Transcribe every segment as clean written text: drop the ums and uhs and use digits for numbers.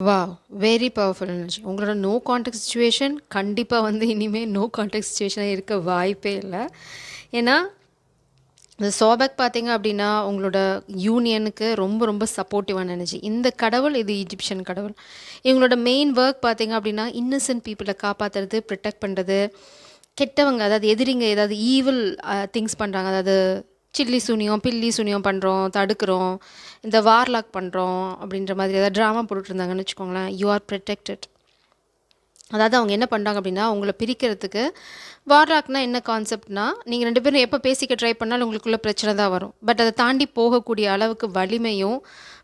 Wow! Very powerful energy. உங்களோட no contact situation கண்டிப்பா வந்து இனிமே நோ கான்டாக்ட் சிச்சுவேஷனா இருக்க வாய்ப்பே இல்ல. ஏன்னா, இந்த சோபக் பார்த்தீங்க அப்டின்னா, உங்களோட யூனியனுக்கு ரொம்ப ரொம்ப சப்போர்ட்டிவான எனர்ஜி. இந்த கடவுள் இது ஈஜிப்ஷியன் கடவுள். இவங்களோட மெயின் வொர்க் பார்த்தீங்க அப்டின்னா, இன்னசென்ட் பீப்பிள காப்பாத்துறது, புரொடெக்ட் பண்றது, கெட்டவங்க அதாவது எதிரிங்க ஏதாவது ஈவில் திங்ஸ் பண்றாங்க. அதாவது சில்லி சூனியம், பில்லி சூனியம் பண்றோம், தடுக்குறோம், இந்த வார்லாக் பண்றோம் அப்டின்ற மாதிரி ஏதாவது ட்ராமா போட்டுட்ருந்தாங்கன்னு வச்சுக்கோங்களேன், யூ ஆர் புரொடெக்டட். அதாவது அவங்க என்ன பண்றாங்க அப்டின்னா, உங்கள பிரிக்கிறதுக்கு வார்லாக்னா என்ன கான்செப்ட்னா, நீங்க 2 பேரும் எப்ப பேசிக்க ட்ரை பண்ணாலும் உங்களுக்குள்ள பிரச்சனை தான் வரும். பட் அத தாண்டி போகக்கூடிய அளவுக்கு வலிமையும்,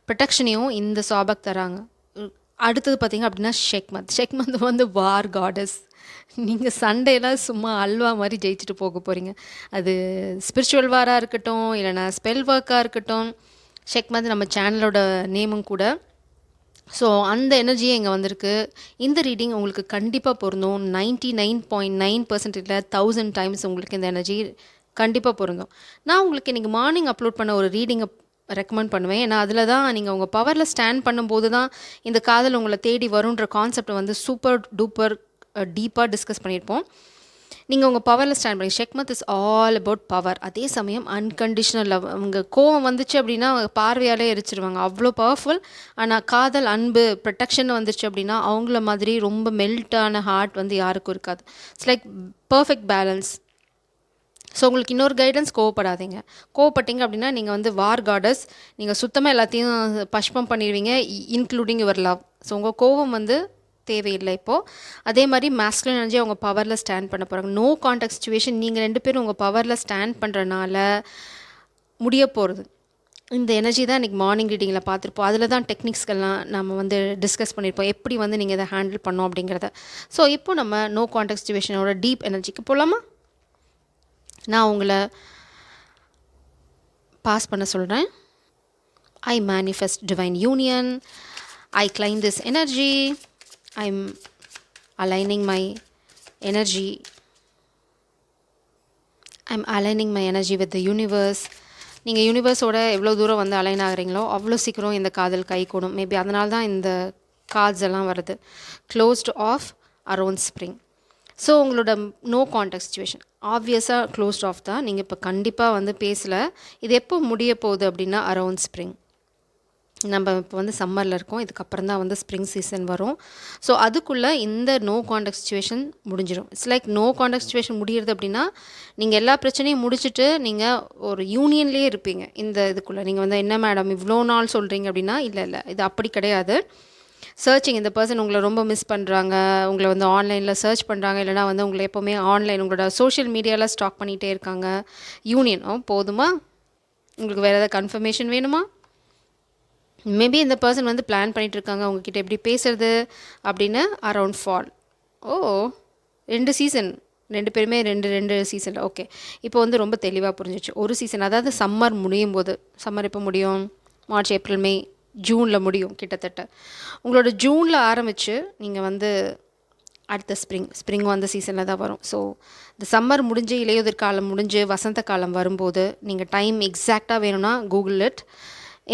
புரொடெக்ஷனையும் இந்த சாபக் தராங்க. ம். அடுத்தது பார்த்தீங்க அப்டின்னா ஷெக்மத். ஷெக்மத் வந்து வார் காடஸ். நீங்க சண்டைலாம் சும்மா அல்வா மாரி ஜெயிச்சுட்டு போக போறீங்க. அது ஸ்பிரிச்சுவல் வாரா இருக்கட்டும், இல்லன்னா ஸ்பெல் ஒர்க்கா இருக்கட்டும். ஷெக்மத் நம்ம சேனலோட நேமும் கூட. ஸோ அந்த எனர்ஜியே இங்க வந்திருக்கு. இந்த ரீடிங் உங்களுக்கு கண்டிப்பா பொருந்தும். 99.9% இல்ல 1000 டைம்ஸ் உங்களுக்கு இந்த எனர்ஜி கண்டிப்பா பொருந்தும். நான் உங்களுக்கு இன்னைக்கு மார்னிங் அப்லோட் பண்ண ஒரு ரீடிங்க ரெக்கமெண்ட் பண்ணுவேன். ஏன்னா, அதில தான் நீங்க உங்க பவர்ல ஸ்டாண்ட் பண்ணும்போது தான் இந்த காதல் உங்கள தேடி வருன்ற கான்செப்ட்ட வந்து சூப்பர் டூப்பர் டீப்பா டிஸ்கஸ் பண்ணியிருப்போம். நீங்க உங்க பவர்ல ஸ்டாண்ட் பண்ணி ஷெக்மத் இஸ் ஆல் அபவுட் பவர். அதே சமயம் அன்கண்டிஷனல் லவ். அவங்க கோவம் வந்துச்சு அப்படின்னா, அவங்க பார்வையாலே எரிச்சிருவாங்க. அவ்ளோ பவர்ஃபுல். ஆனா காதல், அன்பு, புரொடெக்ஷன் வந்துருச்சு அப்படின்னா, அவங்கள மாதிரி ரொம்ப மெல்ட்டான ஹார்ட் வந்து யாருக்கும் இருக்காது. It's like perfect balance. So உங்களுக்கு இன்னொரு கைடன்ஸ் கோவப்படாதீங்க. கோவப்பட்டீங்க அப்படின்னா, நீங்க வந்து வார் காடஸ். நீங்க சுத்தமா எல்லாத்தையும் பஷ்பம் பண்ணிருவீங்க. Including your love. ஸோ உங்க கோவம் வந்து தேவையில்ல இப்போ. அதே மாரி மாஸ்குலின் எனர்ஜி அவங்க பவர்ல ஸ்டாண்ட் பண்ண போறாங்க. நோ கான்டாக்ட் சிச்சுவேஷன் நீங்க 2 பேரும் உங்க பவர்ல ஸ்டாண்ட் பண்றனால முடிய போறது. இந்த எனர்ஜி தான் இன்னைக்கு மார்னிங் ரீடிங்ல பார்த்துருப்போம். அதில தான் டெக்னிக்ஸ்கள்லாம் நம்ம வந்து டிஸ்கஸ் பண்ணியிருப்போம். எப்படி வந்து நீங்க இத ஹேண்டில் பண்ணணும் அப்படிங்கிறத. ஸோ இப்போ நம்ம நோ கான்டாக்ட் சிச்சுவேஷனோட டீப் எனர்ஜிக்கு போலாமா? நான் உங்கள பாஸ் பண்ண சொல்றேன். I manifest divine union. I claim this energy. I'm aligning my energy. I'm aligning my energy with the universe. நீங்க யூனிவர்ஸோட எவ்வளோ தூரம் வந்து அலைன் ஆகுறீங்களோ, அவ்வளோ சீக்கிரம் இந்த காதல் கைகூடும். மேபி அதனால தான் இந்த கார்ட்ஸ் எல்லாம் வருது. Closed off around spring. So உங்களோட நோ கான்டாக்ட் சிச்சுவேஷன் ஆப்வியஸாக க்ளோஸ்ட் ஆஃப் தான். நீங்கள் இப்போ கண்டிப்பாக வந்து பேசல. இது எப்போ முடிய போகுது அப்படின்னா அரவுண்ட் ஸ்ப்ரிங். நம்ம இப்போ வந்து சம்மரில் இருக்கோம். இதுக்கப்புறம் தான் வந்து ஸ்ப்ரிங் சீசன் வரும். ஸோ அதுக்குள்ளே இந்த நோ கான்டாக்ட் சிச்சுவேஷன் முடிஞ்சிடும். It's like no contact situation முடியிறது அப்படின்னா, நீங்கள் எல்லா பிரச்சனையும் முடிச்சுட்டு நீங்கள் ஒரு யூனியன்லேயே இருப்பீங்க. இந்த இதுக்குள்ளே நீங்கள் வந்து என்ன மேடம் இவ்வளோ நாள் சொல்கிறீங்க அப்படின்னா, இல்லை இல்லை இது அப்படி கிடையாது. சர்ச்சிங் இந்த பர்சன் உங்களை ரொம்ப மிஸ் பண்ணுறாங்க. உங்களை வந்து ஆன்லைனில் சர்ச் பண்ணுறாங்க. இல்லைனா வந்து உங்களை எப்போவுமே ஆன்லைன் உங்களோட சோஷியல் மீடியாவில் ஸ்டாக் பண்ணிகிட்டே இருக்காங்க. யூனியன் போதுமா? உங்களுக்கு வேறு ஏதாவது கன்ஃபர்மேஷன் வேணுமா? மேபி இந்த பர்சன் வந்து பிளான் பண்ணிகிட்ருக்காங்க உங்ககிட்ட எப்படி பேசுறது அப்படின்னு அரவுண்ட் ஃபால். ஓ 2 சீசன் 2 பேருமே 2 சீசனில் ஓகே. இப்போ வந்து ரொம்ப தெளிவாக புரிஞ்சிச்சு. ஒரு சீசன் அதாவது சம்மர் முடியும் போது. சம்மர் எப்போ முடியும்? மார்ச், ஏப்ரல், மே, ஜூனில் முடியும் கிட்டத்தட்ட. உங்களோட ஜூனில் ஆரம்பித்து நீங்கள் வந்து அடுத்த ஸ்ப்ரிங் வந்த சீசனில் தான் வரும். ஸோ இந்த சம்மர் முடிஞ்சு இலையுதிர் காலம் முடிஞ்சு வசந்த காலம் வரும்போது நீங்கள் டைம் எக்ஸாக்டாக வேணும்னா கூகுள் இட்.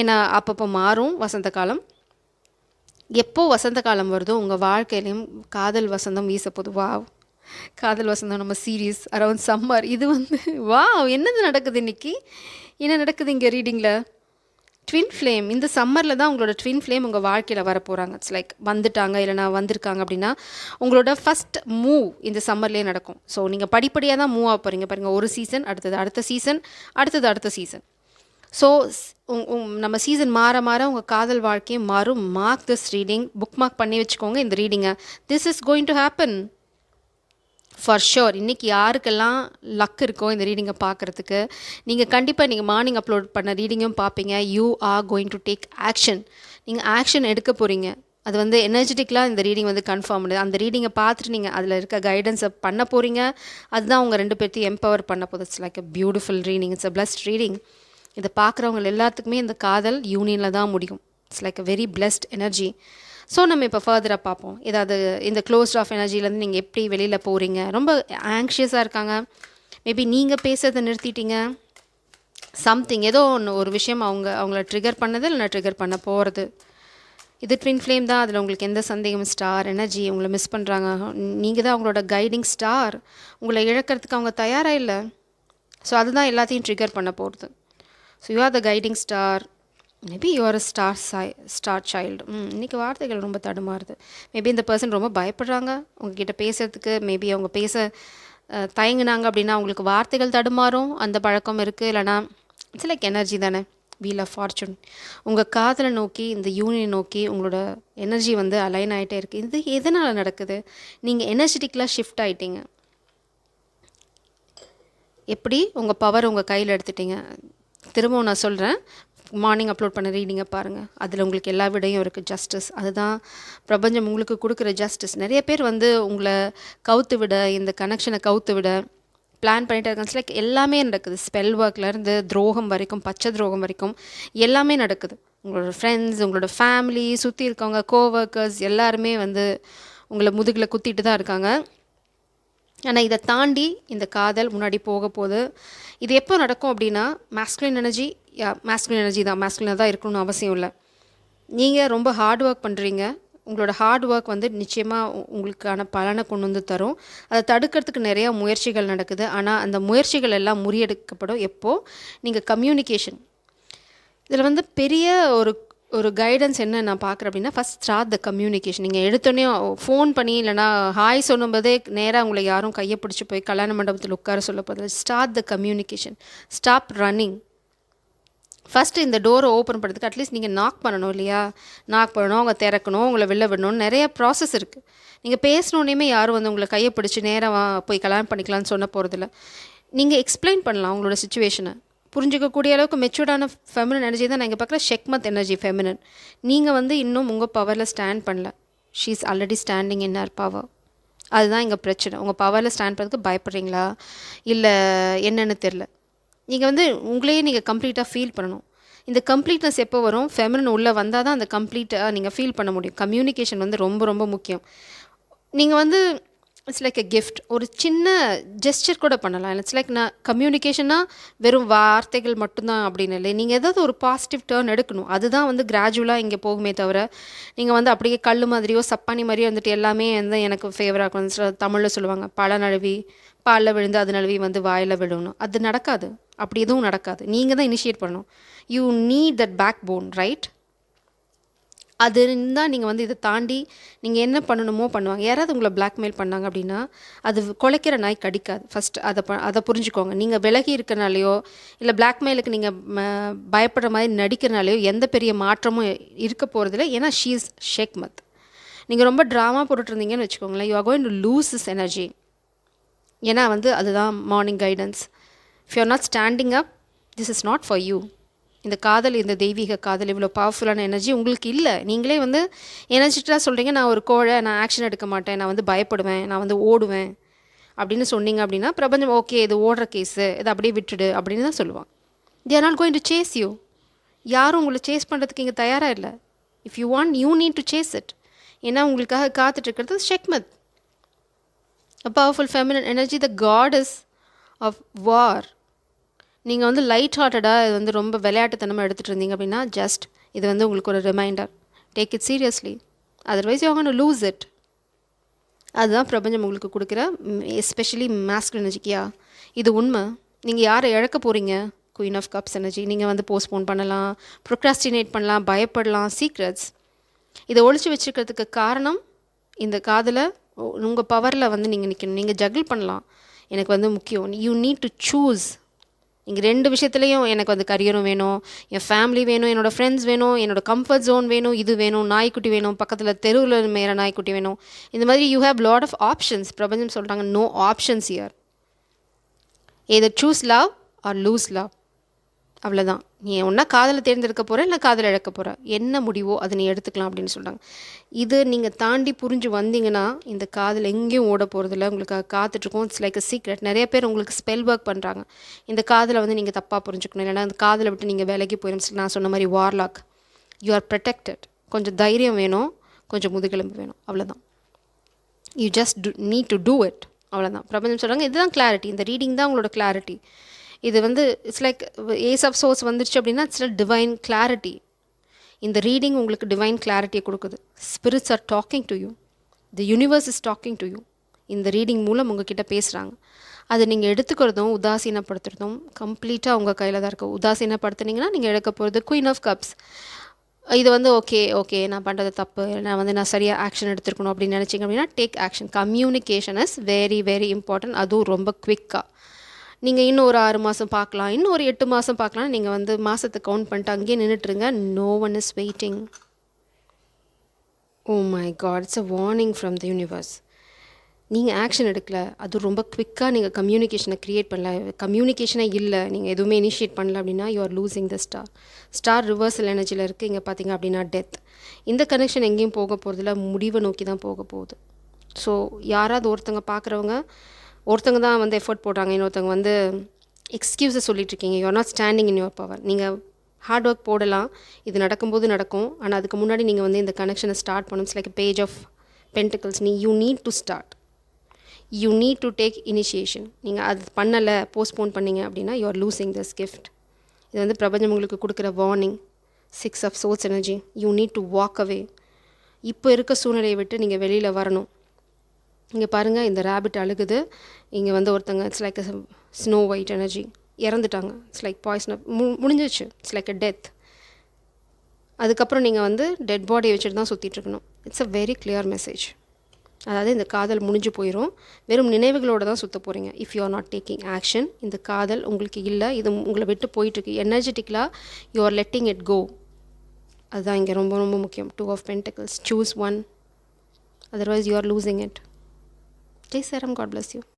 ஏன்னா அப்பப்போ மாறும் வசந்த காலம். எப்போ வசந்த காலம் வருதோ உங்கள் வாழ்க்கையிலையும் காதல் வசந்தம் வீசப்போகுது. வாவ்! காதல் வசந்தம் நம்ம சீரியஸ் அரவுண்ட் சம்மர். இது வந்து வாவ்! என்னது நடக்குது இன்னைக்கு? என்ன நடக்குது இங்கே ரீடிங்கில்? Twin flame. இந்த சம்மரில் தான் உங்களோட ட்வின் ஃப்ளேம் உங்கள் வாழ்க்கையில் வரப்போகிறாங்க. இட்ஸ் லைக் வந்துட்டாங்க இல்லைனா வந்திருக்காங்க அப்படின்னா உங்களோட ஃபஸ்ட் மூவ் இந்த சம்மர்லேயே நடக்கும். ஸோ நீங்கள் படிப்படியாக தான் மூவ் ஆக போகிறீங்க பாருங்கள். ஒரு சீசன் அடுத்தது அடுத்த சீசன் அடுத்த சீசன். ஸோ நம்ம சீசன் மாற மாற உங்கள் காதல் வாழ்க்கையும் மாறும். Mark this reading. Book mark பண்ணி வச்சுக்கோங்க இந்த ரீடிங்கை. This is going to happen for sure. இன்றைக்கி யாருக்கெல்லாம் லக் இருக்கோ இந்த ரீடிங்கை பார்க்குறதுக்கு, நீங்கள் கண்டிப்பாக நீங்கள் மார்னிங் அப்லோட் பண்ண ரீடிங்கும் பார்ப்பீங்க. You are going to take action. நீங்கள் ஆக்ஷன் எடுக்க போகிறீங்க. அது வந்து எனர்ஜெட்டிக்கலாக இந்த ரீடிங் வந்து கன்ஃபார்ம் பண்ணுது. அந்த ரீடிங்கை பார்த்துட்டு நீங்கள் அதில் இருக்க கைடன்ஸை பண்ண போகிறீங்க. அதுதான் உங்கள் 2 பேர்த்தையும் எம்பவர் பண்ண போகுது. It's like a beautiful reading. It's a blessed reading. இதை பார்க்குறவங்க எல்லாத்துக்குமே இந்த காதல் யூனியனில் தான் முடியும். It's like a very blessed energy. So நம்ம இப்போ ஃபர்தராக பார்ப்போம். ஏதாவது இந்த க்ளோஸ்ட் ஆஃப் எனர்ஜிலேருந்து நீங்கள் எப்படி வெளியில் போகிறீங்க? ரொம்ப ஆங்ஷியஸாக இருக்காங்க. மேபி நீங்கள் பேசுறதை நிறுத்திட்டீங்க. சம்திங் ஏதோ ஒன்று ஒரு விஷயம் அவங்கள ட்ரிகர் பண்ணது இல்லைனா ட்ரிகர் பண்ண போகிறது. இது ட்வின் ஃப்ளேம் தான். அதில் உங்களுக்கு எந்த சந்தேகம், ஸ்டார் எனர்ஜி உங்களை மிஸ் பண்ணுறாங்க. நீங்கள் தான் அவங்களோட கைடிங் ஸ்டார். உங்களை இழக்கிறதுக்கு அவங்க தயாராக இல்லை. ஸோ அதுதான் எல்லாத்தையும் ட்ரிகர் பண்ண போகிறது. So you are the guiding star. Maybe you are star child. இன்றைக்கி வார்த்தைகள் ரொம்ப தடுமாறுது. மேபி இந்த பர்சன் ரொம்ப பயப்படுறாங்க உங்ககிட்ட பேசுகிறதுக்கு. மேபி அவங்க பேச தயங்குனாங்க அப்படின்னா அவங்களுக்கு வார்த்தைகள் தடுமாறும். அந்த பழக்கம் இருக்குது. இல்லைனா இட்ஸ் லைக் எனர்ஜி தானே, வீல் ஆஃப் ஃபார்ச்சூன். உங்கள் காதலை நோக்கி, இந்த யூனியன் நோக்கி உங்களோட எனர்ஜி வந்து அலைன் ஆகிட்டே இருக்குது. இது எதனால் நடக்குது? நீங்கள் எனர்ஜெட்டிக்கலாக ஷிஃப்ட் ஆகிட்டீங்க. எப்படி உங்கள் பவர் உங்கள் கையில் எடுத்துட்டீங்க. திரும்பவும் நான் சொல்கிறேன், மார்னிங் அப்லோட் பண்ண ரீடிங்கை பாருங்கள். அதில் உங்களுக்கு எல்லா விடையும் இருக்குது. ஜஸ்டிஸ், அதுதான் பிரபஞ்சம் உங்களுக்கு கொடுக்குற ஜஸ்டிஸ். நிறைய பேர் வந்து உங்களை கவுத்து விட, இந்த கனெக்ஷனை கவுத்து விட பிளான் பண்ணிகிட்டே இருக்காங்க. லைக் எல்லாமே நடக்குது. ஸ்பெல் ஒர்க்லேருந்து துரோகம் வரைக்கும், பச்சை துரோகம் வரைக்கும் எல்லாமே நடக்குது. உங்களோட ஃப்ரெண்ட்ஸ், உங்களோட ஃபேமிலி, சுற்றி இருக்கவங்க, கோவர்க்கர்ஸ் எல்லாருமே வந்து உங்களை முதுகில் குத்திட்டு தான் இருக்காங்க. ஆனால் இதை தாண்டி இந்த காதல் முன்னாடி போக போகுது. இது எப்போ நடக்கும் அப்படின்னா, மாஸ்குலின் எனர்ஜி தான். மாஸ்குலினாக தான் இருக்கணும்னு அவசியம் இல்லை. நீங்கள் ரொம்ப ஹார்ட் ஒர்க் பண்ணுறீங்க. உங்களோட ஹார்ட் ஒர்க் வந்து நிச்சயமாக உங்களுக்கான பலனை கொண்டு வந்து தரும். அதை தடுக்கிறதுக்கு நிறையா முயற்சிகள் நடக்குது. ஆனால் அந்த முயற்சிகள் எல்லாம் முறியடிக்கப்படும் எப்போது நீங்கள் கம்யூனிகேஷன். இதில் வந்து பெரிய ஒரு கைடன்ஸ் என்ன நான் பார்க்குறேன் அப்படின்னா, ஃபஸ்ட் ஸ்டார்ட் த கம்யூனிகேஷன். நீங்கள் எடுத்தோடனே ஃபோன் பண்ணி இல்லைனா ஹாய் சொல்லும்போதே நேராக உங்களை யாரும் கையை பிடிச்சி போய் கல்யாண மண்டபத்தில் உட்கார சொல்ல போதில்லை. Start the communication. Stop running. First இந்த டோரை ஓப்பன் பண்ணுறதுக்கு அட்லீஸ்ட் நீங்கள் நாக் பண்ணணும் இல்லையா? நாக் பண்ணணும், அவங்க திறக்கணும், உங்களை வெளில விடணும்னு நிறைய ப்ராசஸ் இருக்குது. நீங்கள் பேசணுன்னே யாரும் வந்து உங்களை கையை பிடிச்சி நேராக போய் கல்யாணம் பண்ணிக்கலான்னு சொன்ன போகிறதில்ல. நீங்கள் எக்ஸ்பிளைன் பண்ணலாம் உங்களோட சுச்சுவேஷனை. புரிஞ்சிக்கக்கூடிய அளவுக்கு மெச்சூர்டான ஃபெமினன் எனர்ஜி தான் நான் இங்கே பார்க்குற ஷெக்மத் எனர்ஜி ஃபெமினன். நீங்கள் வந்து இன்னும் உங்கள் பவரில் ஸ்டாண்ட் பண்ணல. She is already standing in her power. அதுதான் இங்கே பிரச்சனை. உங்கள் பவரில் ஸ்டாண்ட் பண்ணுறதுக்கு பயப்படுறீங்களா இல்லை என்னென்னு தெரில. நீங்கள் வந்து உங்களையே நீங்கள் கம்ப்ளீட்டாக ஃபீல் பண்ணணும். இந்த கம்ப்ளீட்னஸ் எப்போ வரும்? ஃபெமினன் உள்ளே வந்தால் தான் அந்த கம்ப்ளீட்டாக நீங்கள் ஃபீல் பண்ண முடியும். கம்யூனிகேஷன் வந்து ரொம்ப ரொம்ப முக்கியம். நீங்கள் வந்து இட்ஸ் லைக் எ கிஃப்ட். ஒரு சின்ன ஜெஸ்டர் கூட பண்ணலாம். இட்ஸ் லைக் நான் கம்யூனிகேஷனாக வெறும் வார்த்தைகள் மட்டும்தான் அப்படின்னு இல்லை. நீங்கள் ஏதாவது ஒரு பாசிட்டிவ் டேர்ன் எடுக்கணும். அதுதான் வந்து கிராஜுவலாக இங்கே போகுமே தவிர, நீங்கள் வந்து அப்படியே கல் மாதிரியோ சப்பானி மாதிரியோ வந்துட்டு எல்லாமே வந்து எனக்கு ஃபேவராக இருக்கணும். தமிழில் சொல்லுவாங்க, பழ நழுவி பாலில் விழுந்து அது நழுவி வந்து வாயில் விழணும். அது நடக்காது. அப்படி எதுவும் நடக்காது. நீங்கள் தான் இனிஷியேட் பண்ணணும். You need that backbone, right? அது இருந்தால் நீங்கள் வந்து இதை தாண்டி நீங்கள் என்ன பண்ணணுமோ பண்ணுவாங்க. யாராவது உங்களை பிளாக்மெயில் பண்ணாங்க அப்படின்னா, அது குலைக்கிற நாய் கடிக்காது. ஃபஸ்ட் அதை புரிஞ்சுக்கோங்க. நீங்கள் விலகி இருக்கிறனாலையோ இல்லை பிளாக்மெயிலுக்கு நீங்கள் பயப்படுற மாதிரி நடிக்கிறனாலையோ எந்த பெரிய மாற்றமும் இருக்க போகிறதில்ல. ஏன்னா ஷீ இஸ் ஷெக்மத். நீங்கள் ரொம்ப ட்ராமா போட்டுட்ருந்தீங்கன்னு வச்சுக்கோங்களேன், you are going to loose this energy. ஏன்னா வந்து அதுதான் morning guidance. If you are not standing up, this is not for you. இந்த காதல், இந்த தெய்வீக காதல் இவ்வளோ பவர்ஃபுல்லான எனர்ஜி உங்களுக்கு இல்லை. நீங்களே வந்து எனர்ஜிட்டாக சொல்கிறீங்க, நான் ஒரு கோழை, நான் ஆக்ஷன் எடுக்க மாட்டேன், நான் வந்து பயப்படுவேன், நான் வந்து ஓடுவேன் அப்படின்னு சொன்னீங்க அப்படின்னா, பிரபஞ்சம் ஓகே இது ஓடுற கேஸு, இதை அப்படியே விட்டுடு அப்படின்னு தான் சொல்லுவாங்க. They are not going to chase you. யாரும் உங்களை சேஸ் பண்ணுறதுக்கு இங்கே தயாராக இல்லை. If you want, you need to chase it. ஏன்னா உங்களுக்காக காத்துட்ருக்கிறது ஷெக்மத், a powerful feminine energy, the goddess of war. நீங்கள் வந்து லைட் ஹார்ட்டடாக இது வந்து ரொம்ப விளையாட்டுத்தனமாக எடுத்துகிட்டு இருந்தீங்க அப்படின்னா, ஜஸ்ட் இது வந்து உங்களுக்கு ஒரு reminder. Take it seriously, otherwise you are going to lose it. அதுதான் பிரபஞ்சம் உங்களுக்கு கொடுக்குற எஸ்பெஷலி மாஸ்குலின் எனர்ஜிக்கியா இது உண்மை. நீங்கள் யாரை இழக்க போகிறீங்க? Queen of cups energy. நீங்கள் வந்து போஸ்ட்போன் பண்ணலாம், ப்ரொக்ராஸ்டினேட் பண்ணலாம், பயப்படலாம். சீக்ரெட்ஸ் இதை ஒழிச்சு வச்சுருக்கிறதுக்கு காரணம் இந்த காதலை உங்கள் பவரில் வந்து நீங்கள் நிற்கணும். நீங்கள் ஜகிள் பண்ணலாம். எனக்கு வந்து முக்கியம், யூ நீட் டு சூஸ். நீங்கள் ரெண்டு விஷயத்துலையும் எனக்கு வந்து கரியரும் வேணும், என் ஃபேமிலி வேணும், என்னோடய ஃப்ரெண்ட்ஸ் வேணும், என்னோடய கம்ஃபர்ட் ஜோன் வேணும், இது வேணும், நாய்க்குட்டி வேணும், பக்கத்தில் தெருவில் மேலே நாய்க்குட்டி வேணும். இந்த மாதிரி you have lot of options. பிரபஞ்சம் சொல்கிறாங்க, no options here. Either choose love or lose love. அவ்வளோதான். நீ ஒன்றா காதலை தேர்ந்தெடுக்க போகிற, இல்லை காதலை இழக்க போகிற, என்ன முடிவோ அதை நீ எடுத்துக்கலாம் அப்படின்னு சொல்கிறாங்க. இது நீங்கள் தாண்டி புரிஞ்சு வந்தீங்கன்னா இந்த காதல் எங்கேயும் ஓட போகிறதில்ல. உங்களுக்கு காத்துட்ருக்கோம். It's like a secret. நிறைய பேர் உங்களுக்கு ஸ்பெல் ஒர்க் பண்ணுறாங்க. இந்த காதலை வந்து நீங்கள் தப்பாக புரிஞ்சுக்கணும், இல்லைனா அந்த காதலை விட்டு நீங்கள் விலகி போயிடும். நான் சொன்ன மாதிரி வார்லாக். You are protected. கொஞ்சம் தைரியம் வேணும், கொஞ்சம் முதுகெலும்பு வேணும், அவ்வளோதான். You just need to do it, அவ்வளோதான். பிரபஞ்சம் சொல்கிறாங்க, இதுதான் கிளாரிட்டி. இந்த ரீடிங் தான் உங்களோட கிளாரிட்டி. இது வந்து it's like ace of swords வந்துருச்சு அப்படின்னா இட்ஸ் டிவைன் கிளாரிட்டி. இந்த ரீடிங் உங்களுக்கு டிவைன் கிளாரிட்டியை கொடுக்குது. Spirits are talking to you. The universe is talking to you. இந்த ரீடிங் மூலம் உங்ககிட்ட பேசுகிறாங்க. அது நீங்கள் எடுத்துக்கிறதும் உதாசீனப்படுத்துறதும் கம்ப்ளீட்டாக உங்கள் கையில் தான் இருக்குது. உதாசீனப்படுத்துனீங்கன்னா நீங்கள் எடுக்க போகிறது குயின் ஆஃப் கப்ஸ். இது வந்து ஓகே நான் பண்ணுறது தப்பு, நான் சரியாக ஆக்ஷன் எடுத்துருக்கணும் அப்படின்னு நினச்சிங்க அப்படின்னா take action. Communication is very very important. அதுவும் ரொம்ப குவிக்காக. நீங்கள் இன்னும் ஒரு 6 மாதம் பார்க்கலாம், இன்னும் ஒரு 8 மாதம் பார்க்கலாம். நீங்கள் வந்து மாதத்தை கவுண்ட் பண்ணிட்டு அங்கேயே நின்றுட்டுருங்க. No one is waiting. Oh my God, it's a warning from the universe. நீங்கள் ஆக்ஷன் எடுக்கல, அது ரொம்ப குவிக்காக நீங்கள் கம்யூனிகேஷனை க்ரியேட் பண்ணல, கம்யூனிகேஷனே இல்லை, நீங்கள் எதுவுமே இனிஷியேட் பண்ணல அப்படின்னா you are losing the star reversal எனர்ஜியில் இருக்குது. இங்கே பார்த்தீங்க அப்படின்னா டெத். இந்த கனெக்ஷன் எங்கேயும் போக போகிறதில்ல, முடிவை நோக்கி தான் போக போகுது. ஸோ யாராவது ஒருத்தங்க தான் வந்து எஃபர்ட் போடுறாங்க, இன்னொருத்தவங்க வந்து எக்ஸ்கியூஸை சொல்லிட்டுருக்கீங்க. You are not standing in your power. நீங்கள் ஹார்ட் ஒர்க் போடலாம், இது நடக்கும்போது நடக்கும். ஆனால் அதுக்கு முன்னாடி நீங்கள் வந்து இந்த கனெக்ஷனை ஸ்டார்ட் பண்ணணும். It's like page of pentacles. You need to start, you need to take initiation. நீங்கள் அது பண்ணலை, போஸ்ட்போன் பண்ணீங்க அப்படின்னா you are losing this gift. இது வந்து பிரபஞ்சம் உங்களுக்கு கொடுக்குற warning. 6 of swords energy. You need to walk away. இப்போ இருக்க சூழ்நிலையை விட்டு நீங்கள் வெளியில் வரணும். இங்கே பாருங்கள், இந்த ரேபிட் அழுகுது. இங்கே வந்து ஒருத்தங்க it's like snow white energy இறந்துட்டாங்க. இட்ஸ் லைக் பாய்சன் முடிஞ்சிச்சு. It's like a death. அதுக்கப்புறம் நீங்கள் வந்து டெட் பாடியை வச்சுட்டு தான் சுற்றிட்டுருக்கணும். It's a very clear message. அதாவது இந்த காதல் முடிஞ்சு போயிடும், வெறும் நினைவுகளோடு தான் சுற்ற போகிறீங்க. If you are not taking action, இந்த காதல் உங்களுக்கு இல்லை, இது உங்களை விட்டு போயிட்டுருக்கு. எனர்ஜெட்டிக்கலாக you are letting it go. அதுதான் இங்கே ரொம்ப ரொம்ப முக்கியம். 2 of pentacles. Choose one, otherwise you are losing it. Jai Saram, God bless you.